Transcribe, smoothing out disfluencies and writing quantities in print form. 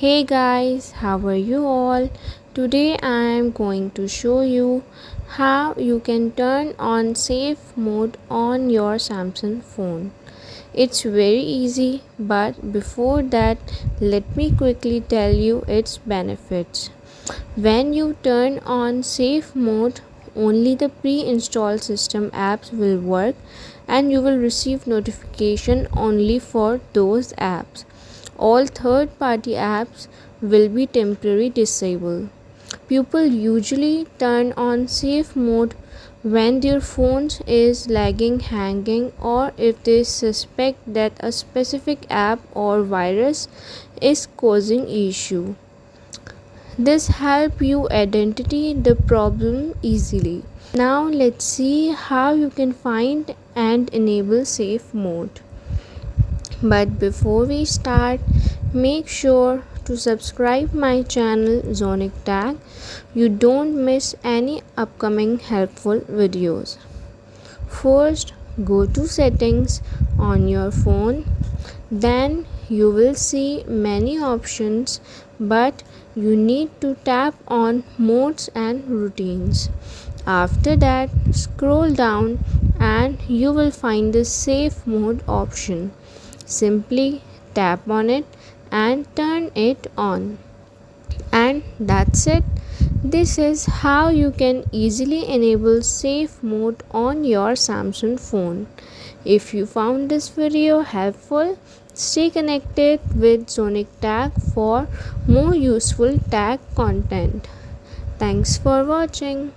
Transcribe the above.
Hey guys, how are you all? Today I am going to show you how you can turn on safe mode on your Samsung phone. It's very easy, but before that, let me quickly tell you its benefits. When you turn on safe mode, only the pre-installed system apps will work and you will receive notification only for those apps. All third-party apps will be temporarily disabled. People usually turn on safe mode when their phone is lagging, hanging, or if they suspect that a specific app or virus is causing issue. This helps you identify the problem easily. Now let's see how you can find and enable safe mode. But before we start, make sure to subscribe my channel Zonic Tag. You don't miss any upcoming helpful videos. First, go to settings on your phone. Then you will see many options, but you need to tap on modes and routines. After that, scroll down and you will find the safe mode option. Simply tap on it and turn it on. And that's it. This is how you can easily enable safe mode on your Samsung phone. If you found this video helpful, stay connected with Sonic Tag for more useful tag content. Thanks for watching.